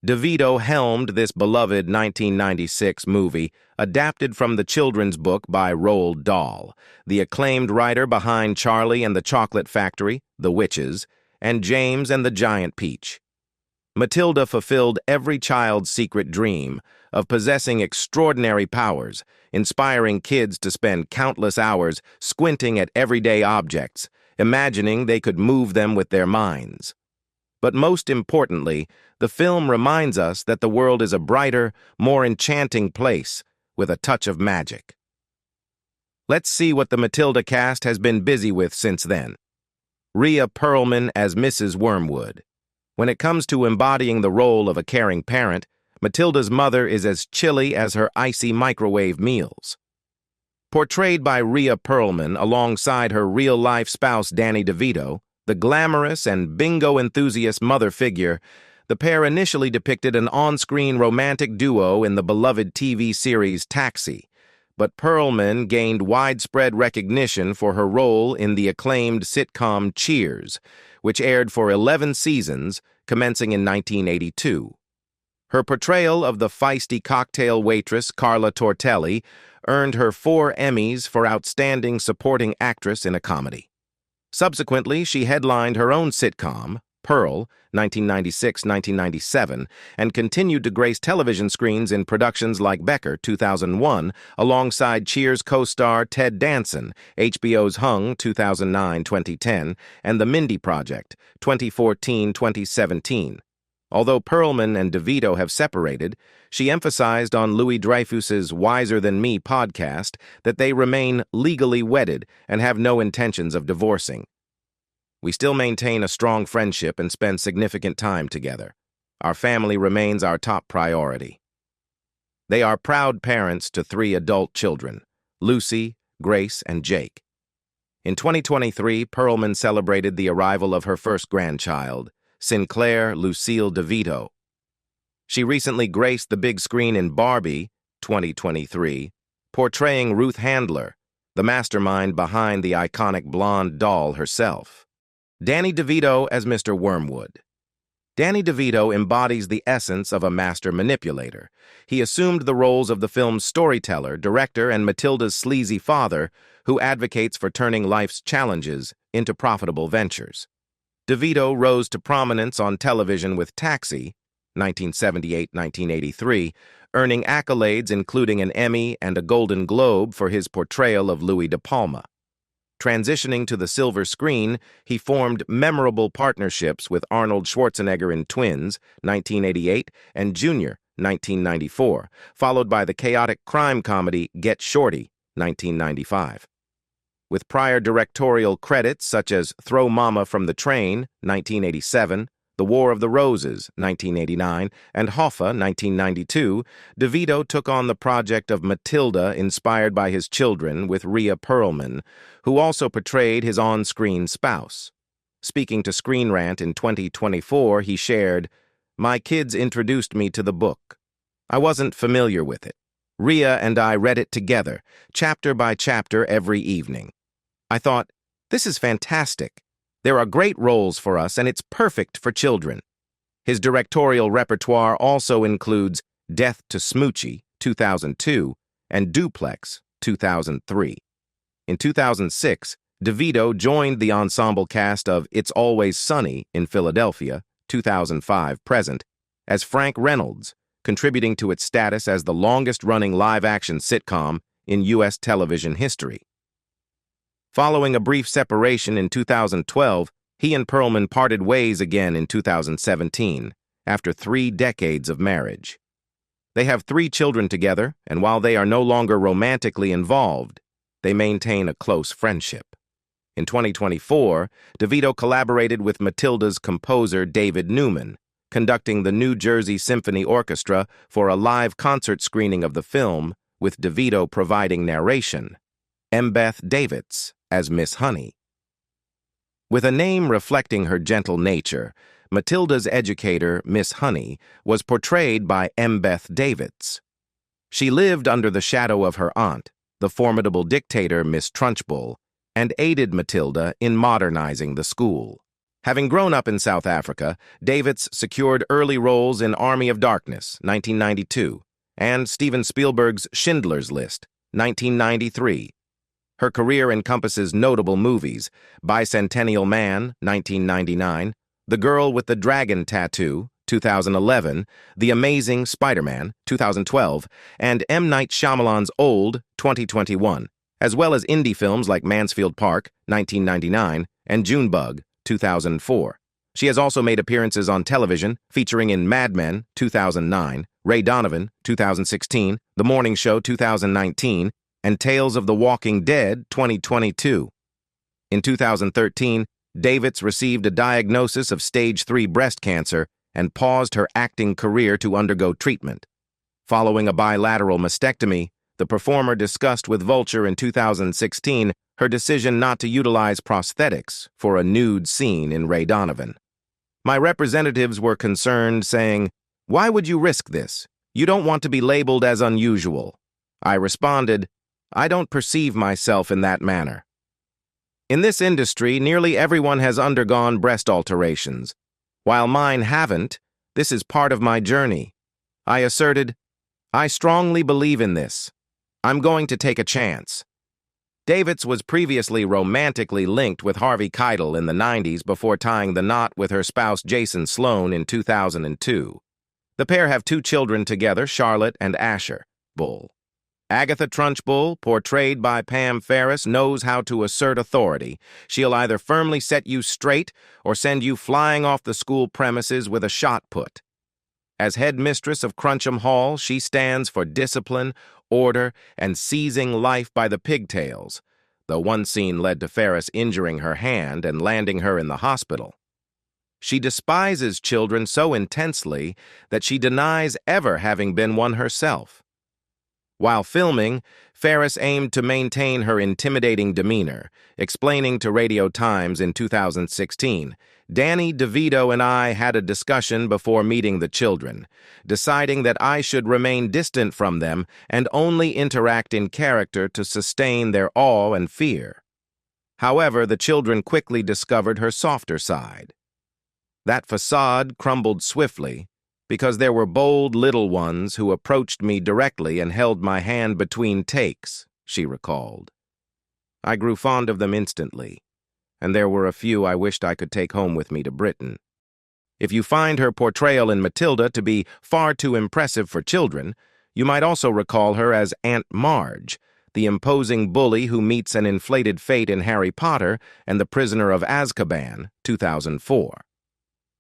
DeVito helmed this beloved 1996 movie, adapted from the children's book by Roald Dahl, the acclaimed writer behind Charlie and the Chocolate Factory, The Witches, and James and the Giant Peach. Matilda fulfilled every child's secret dream of possessing extraordinary powers, inspiring kids to spend countless hours squinting at everyday objects, imagining they could move them with their minds. But most importantly, the film reminds us that the world is a brighter, more enchanting place with a touch of magic. Let's see what the Matilda cast has been busy with since then. Rhea Perlman as Mrs. Wormwood. When it comes to embodying the role of a caring parent, Matilda's mother is as chilly as her icy microwave meals. Portrayed by Rhea Perlman alongside her real-life spouse Danny DeVito, the glamorous and bingo enthusiast mother figure, the pair initially depicted an on-screen romantic duo in the beloved TV series Taxi, but Perlman gained widespread recognition for her role in the acclaimed sitcom Cheers, which aired for 11 seasons, commencing in 1982. Her portrayal of the feisty cocktail waitress Carla Tortelli earned her 4 Emmys for Outstanding Supporting Actress in a Comedy. Subsequently, she headlined her own sitcom, Pearl, 1996-1997, and continued to grace television screens in productions like Becker, 2001, alongside Cheers co-star Ted Danson, HBO's Hung, 2009-2010, and The Mindy Project, 2014-2017. Although Perlman and DeVito have separated, she emphasized on Louis Dreyfus's Wiser Than Me podcast that they remain legally wedded and have no intentions of divorcing. We still maintain a strong friendship and spend significant time together. Our family remains our top priority. They are proud parents to 3 adult children, Lucy, Grace, and Jake. In 2023, Perlman celebrated the arrival of her first grandchild, Sinclair Lucille DeVito. She recently graced the big screen in Barbie, 2023, portraying Ruth Handler, the mastermind behind the iconic blonde doll herself. Danny DeVito as Mr. Wormwood. Danny DeVito embodies the essence of a master manipulator. He assumed the roles of the film's storyteller, director, and Matilda's sleazy father, who advocates for turning life's challenges into profitable ventures. DeVito rose to prominence on television with Taxi, 1978-1983, earning accolades including an Emmy and a Golden Globe for his portrayal of Louis De Palma. Transitioning to the silver screen, he formed memorable partnerships with Arnold Schwarzenegger in Twins, 1988, and Junior, 1994, followed by the chaotic crime comedy Get Shorty, 1995. With prior directorial credits such as Throw Mama from the Train, 1987, The War of the Roses, 1989, and Hoffa, 1992, DeVito took on the project of Matilda inspired by his children with Rhea Perlman, who also portrayed his on-screen spouse. Speaking to Screen Rant in 2024, he shared, "My kids introduced me to the book. I wasn't familiar with it. Rhea and I read it together, chapter by chapter every evening. I thought, this is fantastic. There are great roles for us, and it's perfect for children." His directorial repertoire also includes Death to Smoochie, 2002, and Duplex, 2003. In 2006, DeVito joined the ensemble cast of It's Always Sunny in Philadelphia, 2005-present, as Frank Reynolds, contributing to its status as the longest-running live-action sitcom in U.S. television history. Following a brief separation in 2012, he and Perlman parted ways again in 2017, after 3 decades of marriage. They have 3 children together, and while they are no longer romantically involved, they maintain a close friendship. In 2024, DeVito collaborated with Matilda's composer David Newman, conducting the New Jersey Symphony Orchestra for a live concert screening of the film, with DeVito providing narration. Embeth Davidtz as Miss Honey. With a name reflecting her gentle nature, Matilda's educator, Miss Honey, was portrayed by Embeth Davidtz. She lived under the shadow of her aunt, the formidable dictator Miss Trunchbull, and aided Matilda in modernizing the school. Having grown up in South Africa, Davidtz secured early roles in Army of Darkness, 1992, and Steven Spielberg's Schindler's List, 1993. Her career encompasses notable movies: Bicentennial Man, 1999, The Girl with the Dragon Tattoo, 2011, The Amazing Spider-Man, 2012, and M. Night Shyamalan's Old, 2021, as well as indie films like Mansfield Park, 1999, and Junebug, 2004. She has also made appearances on television, featuring in Mad Men, 2009, Ray Donovan, 2016, The Morning Show, 2019, and Tales of the Walking Dead, 2022. In 2013, Davidtz received a diagnosis of stage 3 breast cancer and paused her acting career to undergo treatment. Following a bilateral mastectomy, the performer discussed with Vulture in 2016 her decision not to utilize prosthetics for a nude scene in Ray Donovan. My representatives were concerned, saying, "Why would you risk this? You don't want to be labeled as unusual." I responded, "I don't perceive myself in that manner." In this industry, nearly everyone has undergone breast alterations. While mine haven't, this is part of my journey. I asserted, "I strongly believe in this. I'm going to take a chance." Davidtz was previously romantically linked with Harvey Keitel in the 90s before tying the knot with her spouse Jason Sloan in 2002. The pair have 2 children together, Charlotte and Asher. Bull. Agatha Trunchbull, portrayed by Pam Ferris, knows how to assert authority. She'll either firmly set you straight or send you flying off the school premises with a shot put. As headmistress of Cruncham Hall, she stands for discipline, order, and seizing life by the pigtails, though one scene led to Ferris injuring her hand and landing her in the hospital. She despises children so intensely that she denies ever having been one herself. While filming, Ferris aimed to maintain her intimidating demeanor, explaining to Radio Times in 2016, "Danny DeVito and I had a discussion before meeting the children, deciding that I should remain distant from them and only interact in character to sustain their awe and fear." However, the children quickly discovered her softer side. That facade crumbled swiftly, because there were bold little ones who approached me directly and held my hand between takes, she recalled. "I grew fond of them instantly, and there were a few I wished I could take home with me to Britain." If you find her portrayal in Matilda to be far too impressive for children, you might also recall her as Aunt Marge, the imposing bully who meets an inflated fate in Harry Potter and the Prisoner of Azkaban, 2004.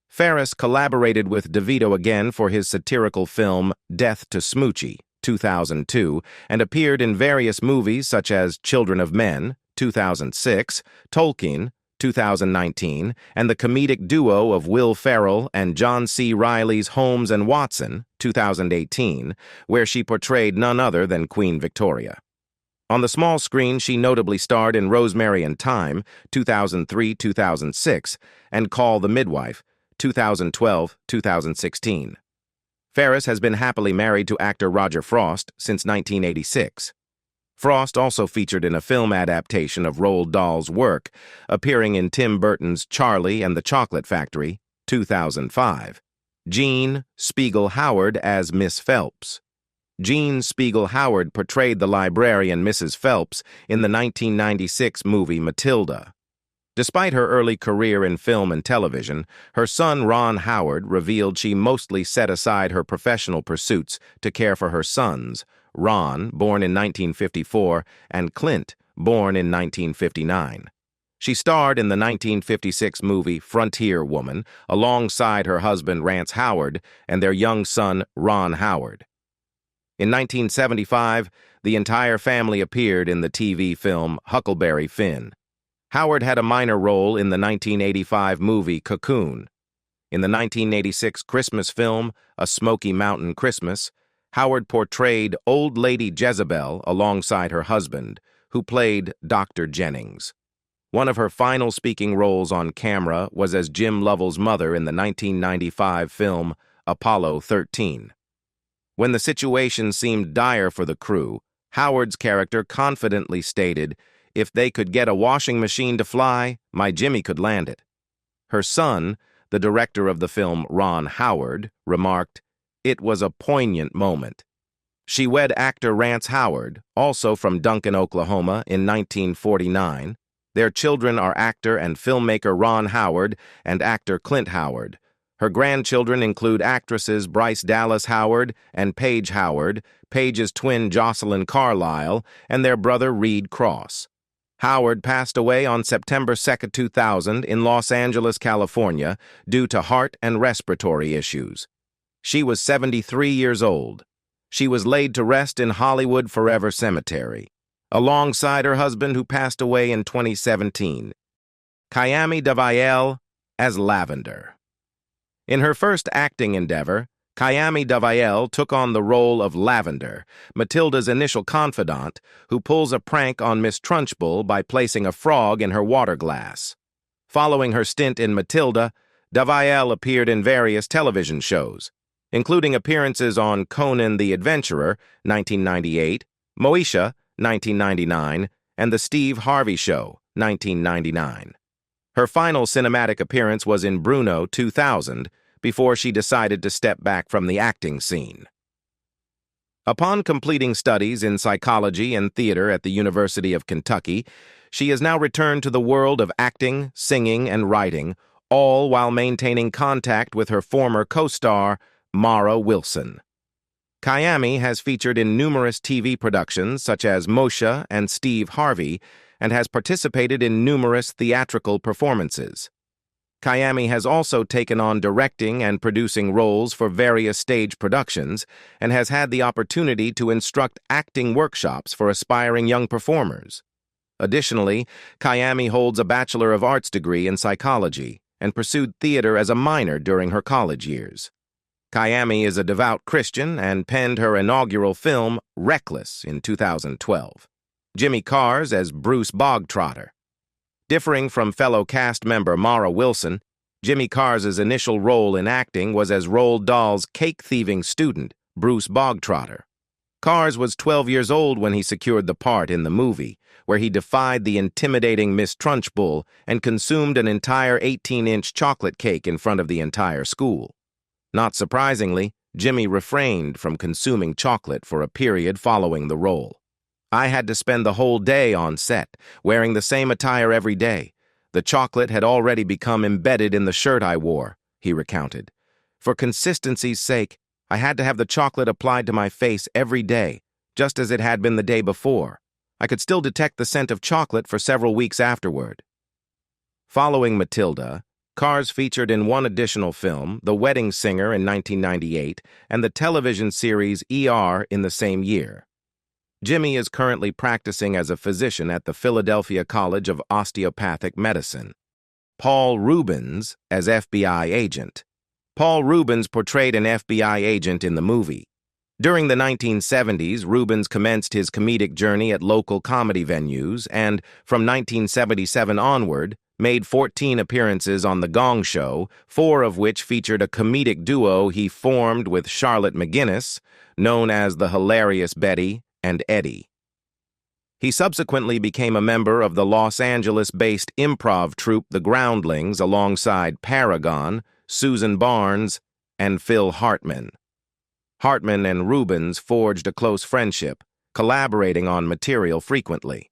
Ferris collaborated with DeVito again for his satirical film Death to Smoochie, 2002, and appeared in various movies such as Children of Men, 2006, Tolkien, 2019, and the comedic duo of Will Ferrell and John C. Reilly's Holmes and Watson, 2018, where she portrayed none other than Queen Victoria. On the small screen, she notably starred in Rosemary and Thyme, 2003-2006, and Call the Midwife, 2012-2016. Ferris has been happily married to actor Roger Frost since 1986. Frost also featured in a film adaptation of Roald Dahl's work, appearing in Tim Burton's Charlie and the Chocolate Factory, 2005. Jean Speegle Howard as Miss Phelps. Jean Speegle Howard portrayed the librarian Mrs. Phelps in the 1996 movie Matilda. Despite her early career in film and television, her son Ron Howard revealed she mostly set aside her professional pursuits to care for her sons, Ron, born in 1954, and Clint, born in 1959. She starred in the 1956 movie Frontier Woman alongside her husband Rance Howard and their young son Ron Howard. In 1975, the entire family appeared in the TV film Huckleberry Finn. Howard had a minor role in the 1985 movie Cocoon. In the 1986 Christmas film A Smoky Mountain Christmas, Howard portrayed Old Lady Jezebel alongside her husband, who played Dr. Jennings. One of her final speaking roles on camera was as Jim Lovell's mother in the 1995 film Apollo 13. When the situation seemed dire for the crew, Howard's character confidently stated, "If they could get a washing machine to fly, my Jimmy could land it." Her son, the director of the film Ron Howard, remarked, "It was a poignant moment." She wed actor Rance Howard, also from Duncan, Oklahoma, in 1949. Their children are actor and filmmaker Ron Howard and actor Clint Howard. Her grandchildren include actresses Bryce Dallas Howard and Paige Howard, Paige's twin Jocelyn Carlisle, and their brother Reed Cross. Howard passed away on September 2, 2000 in Los Angeles, California, due to heart and respiratory issues. She was 73 years old. She was laid to rest in Hollywood Forever Cemetery, alongside her husband who passed away in 2017. Kiami Davael as Lavender. In her first acting endeavor, Kiami Davael took on the role of Lavender, Matilda's initial confidant, who pulls a prank on Miss Trunchbull by placing a frog in her water glass. Following her stint in Matilda, Davael appeared in various television shows, including appearances on Conan the Adventurer, 1998, Moesha, 1999, and The Steve Harvey Show, 1999. Her final cinematic appearance was in Bruno, 2000, before she decided to step back from the acting scene. Upon completing studies in psychology and theater at the University of Kentucky, she has now returned to the world of acting, singing, and writing, all while maintaining contact with her former co-star, Mara Wilson. Kiami has featured in numerous TV productions such as Moesha and Steve Harvey, and has participated in numerous theatrical performances. Kiami has also taken on directing and producing roles for various stage productions and has had the opportunity to instruct acting workshops for aspiring young performers. Additionally, Kiami holds a Bachelor of Arts degree in psychology and pursued theater as a minor during her college years. Kiami is a devout Christian and penned her inaugural film, Reckless, in 2012. Jimmy Karz as Bruce Bogtrotter. Differing from fellow cast member Mara Wilson, Jimmy Karz's initial role in acting was as Roald Dahl's cake-thieving student, Bruce Bogtrotter. Karz was 12 years old when he secured the part in the movie, where he defied the intimidating Miss Trunchbull and consumed an entire 18-inch chocolate cake in front of the entire school. Not surprisingly, Jimmy refrained from consuming chocolate for a period following the role. "I had to spend the whole day on set, wearing the same attire every day. The chocolate had already become embedded in the shirt I wore," he recounted. "For consistency's sake, I had to have the chocolate applied to my face every day, just as it had been the day before. I could still detect the scent of chocolate for several weeks afterward." Following Matilda, Karz featured in one additional film, The Wedding Singer in 1998, and the television series ER in the same year. Jimmy is currently practicing as a physician at the Philadelphia College of Osteopathic Medicine. Paul Reubens as FBI agent. Paul Reubens portrayed an FBI agent in the movie. During the 1970s, Reubens commenced his comedic journey at local comedy venues and, from 1977 onward, made 14 appearances on The Gong Show, 4 of which featured a comedic duo he formed with Charlotte McGinnis, known as the Hilarious Betty and Eddie. He subsequently became a member of the Los Angeles-based improv troupe The Groundlings alongside Paragon, Susan Barnes, and Phil Hartman. Hartman and Reubens forged a close friendship, collaborating on material frequently.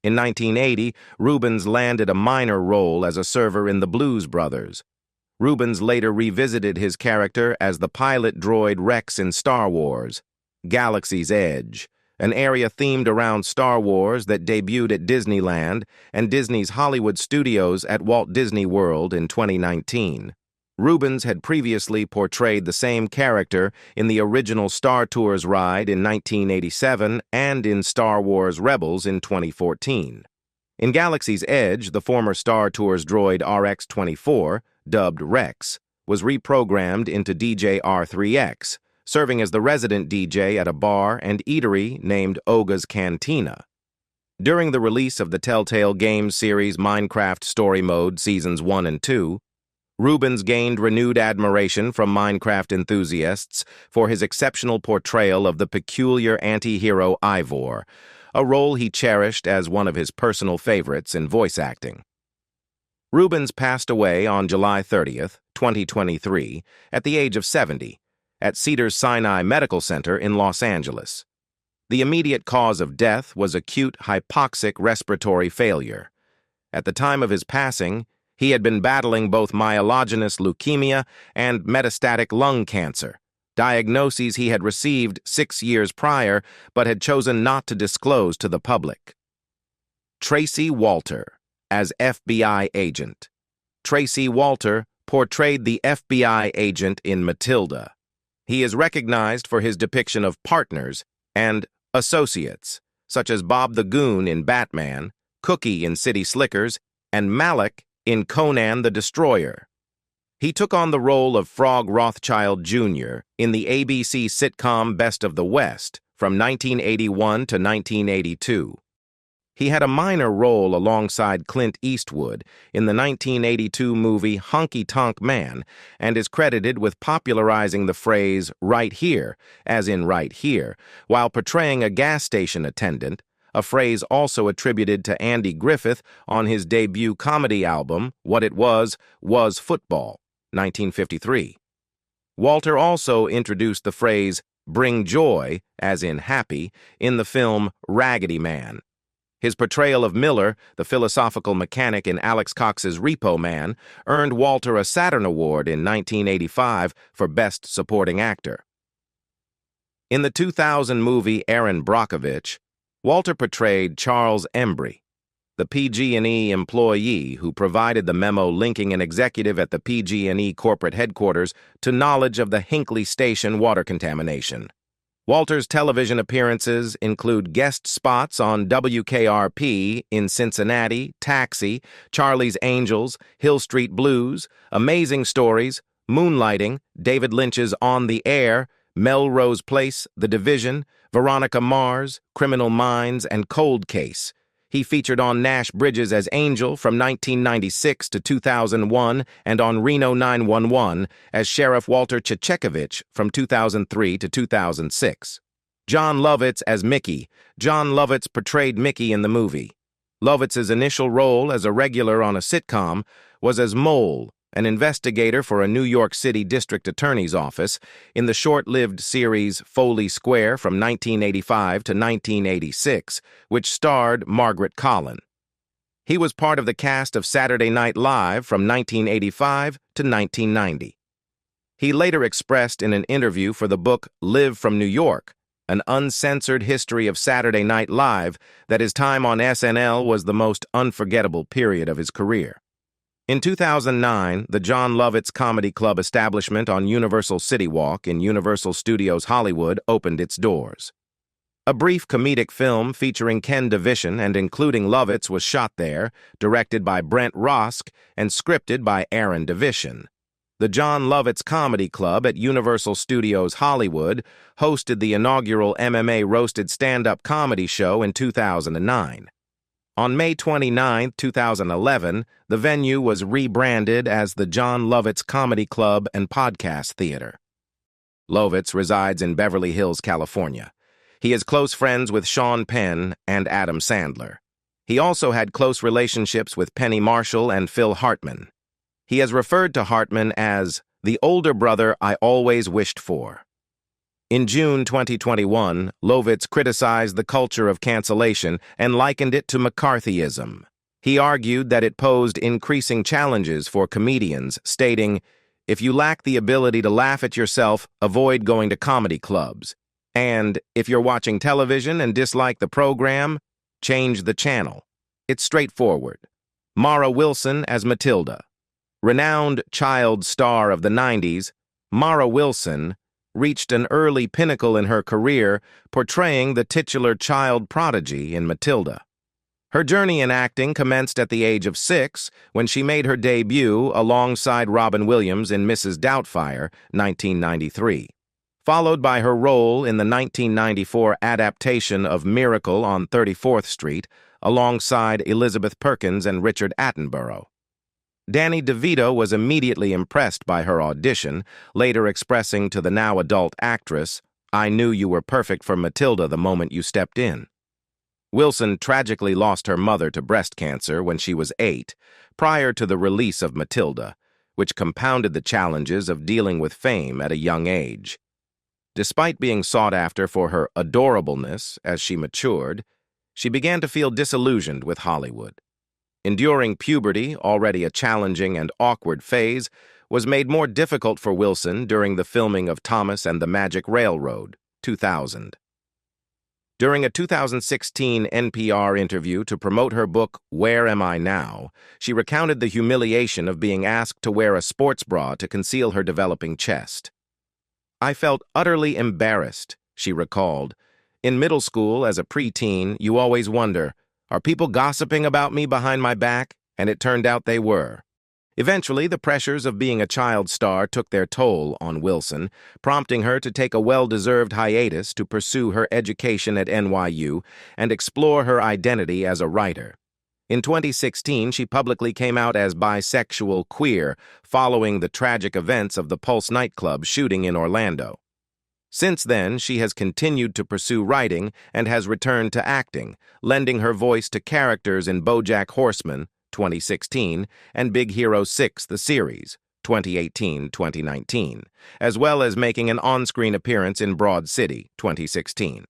In 1980, Reubens landed a minor role as a server in The Blues Brothers. Reubens later revisited his character as the pilot droid Rex in Star Wars, Galaxy's Edge, an area themed around Star Wars that debuted at Disneyland and Disney's Hollywood Studios at Walt Disney World in 2019. Reubens had previously portrayed the same character in the original Star Tours ride in 1987 and in Star Wars Rebels in 2014. In Galaxy's Edge, the former Star Tours droid RX-24, dubbed Rex, was reprogrammed into DJ R3X, serving as the resident DJ at a bar and eatery named Oga's Cantina. During the release of the Telltale Games series Minecraft Story Mode Seasons 1 and 2, Reubens gained renewed admiration from Minecraft enthusiasts for his exceptional portrayal of the peculiar anti-hero Ivor, a role he cherished as one of his personal favorites in voice acting. Reubens passed away on July 30th, 2023, at the age of 70, at Cedars-Sinai Medical Center in Los Angeles. The immediate cause of death was acute hypoxic respiratory failure. At the time of his passing, he had been battling both myelogenous leukemia and metastatic lung cancer, diagnoses he had received 6 years prior but had chosen not to disclose to the public. Tracy Walter, as FBI agent. Tracy Walter portrayed the FBI agent in Matilda. He is recognized for his depiction of partners and associates, such as Bob the Goon in Batman, Cookie in City Slickers, and Malik in Conan the Destroyer. He took on the role of Frog Rothschild Jr. in the ABC sitcom Best of the West from 1981 to 1982. He had a minor role alongside Clint Eastwood in the 1982 movie Honky Tonk Man and is credited with popularizing the phrase "right here," as in right here, while portraying a gas station attendant, a phrase also attributed to Andy Griffith on his debut comedy album What It Was Football, 1953. Walter also introduced the phrase "bring joy," as in happy, in the film Raggedy Man. His portrayal of Miller, the philosophical mechanic in Alex Cox's Repo Man, earned Walter a Saturn Award in 1985 for Best Supporting Actor. In the 2000 movie Erin Brockovich, Walter portrayed Charles Embry, the PG&E employee who provided the memo linking an executive at the PG&E corporate headquarters to knowledge of the Hinckley Station water contamination. Walter's television appearances include guest spots on WKRP in Cincinnati, Taxi, Charlie's Angels, Hill Street Blues, Amazing Stories, Moonlighting, David Lynch's On the Air, Melrose Place, The Division, Veronica Mars, Criminal Minds, and Cold Case. He featured on Nash Bridges as Angel from 1996 to 2001 and on Reno 911 as Sheriff Walter Chechekevich from 2003 to 2006. Jon Lovitz as Mickey. Jon Lovitz portrayed Mickey in the movie. Lovitz's initial role as a regular on a sitcom was as Mole, an investigator for a New York City district attorney's office, in the short-lived series Foley Square from 1985 to 1986, which starred Margaret Collin. He was part of the cast of Saturday Night Live from 1985 to 1990. He later expressed in an interview for the book Live from New York, an uncensored history of Saturday Night Live, that his time on SNL was the most unforgettable period of his career. In 2009, the Jon Lovitz Comedy Club establishment on Universal City Walk in Universal Studios Hollywood opened its doors. A brief comedic film featuring Ken Division and including Lovitz was shot there, directed by Brent Rosk and scripted by Aaron Division. The Jon Lovitz Comedy Club at Universal Studios Hollywood hosted the inaugural MMA Roasted Stand-Up Comedy Show in 2009. On May 29, 2011, the venue was rebranded as the Jon Lovitz Comedy Club and Podcast Theater. Lovitz resides in Beverly Hills, California. He is close friends with Sean Penn and Adam Sandler. He also had close relationships with Penny Marshall and Phil Hartman. He has referred to Hartman as the older brother I always wished for. In June 2021, Lovitz criticized the culture of cancellation and likened it to McCarthyism. He argued that it posed increasing challenges for comedians, stating, "If you lack the ability to laugh at yourself, avoid going to comedy clubs. And if you're watching television and dislike the program, change the channel. It's straightforward." Mara Wilson as Matilda. Renowned child star of the 90s, Mara Wilson reached an early pinnacle in her career, portraying the titular child prodigy in Matilda. Her journey in acting commenced at the age of 6 when she made her debut alongside Robin Williams in Mrs. Doubtfire, 1993, followed by her role in the 1994 adaptation of Miracle on 34th Street alongside Elizabeth Perkins and Richard Attenborough. Danny DeVito was immediately impressed by her audition, later expressing to the now-adult actress, "I knew you were perfect for Matilda the moment you stepped in." Wilson tragically lost her mother to breast cancer when she was 8, prior to the release of Matilda, which compounded the challenges of dealing with fame at a young age. Despite being sought after for her adorableness as she matured, she began to feel disillusioned with Hollywood. Enduring puberty, already a challenging and awkward phase, was made more difficult for Wilson during the filming of Thomas and the Magic Railroad, 2000. During a 2016 NPR interview to promote her book, Where Am I Now?, she recounted the humiliation of being asked to wear a sports bra to conceal her developing chest. "I felt utterly embarrassed," she recalled. "In middle school, as a preteen, you always wonder, are people gossiping about me behind my back?" And it turned out they were. Eventually, the pressures of being a child star took their toll on Wilson, prompting her to take a well-deserved hiatus to pursue her education at NYU and explore her identity as a writer. In 2016, she publicly came out as bisexual queer, following the tragic events of the Pulse nightclub shooting in Orlando. Since then, she has continued to pursue writing and has returned to acting, lending her voice to characters in BoJack Horseman, 2016, and Big Hero 6, the series, 2018-2019, as well as making an on-screen appearance in Broad City, 2016.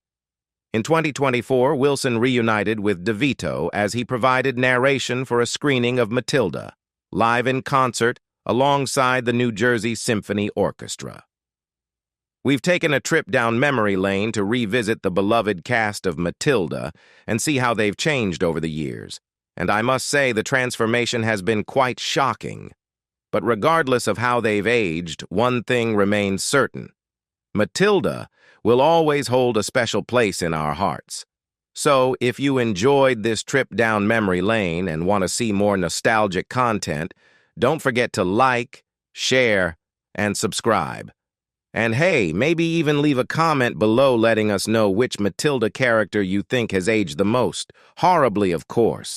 In 2024, Wilson reunited with DeVito as he provided narration for a screening of Matilda, live in concert alongside the New Jersey Symphony Orchestra. We've taken a trip down memory lane to revisit the beloved cast of Matilda and see how they've changed over the years. And I must say the transformation has been quite shocking. But regardless of how they've aged, one thing remains certain. Matilda will always hold a special place in our hearts. So, if you enjoyed this trip down memory lane and want to see more nostalgic content, don't forget to like, share, and subscribe. And hey, maybe even leave a comment below letting us know which Matilda character you think has aged the most. Horribly, of course.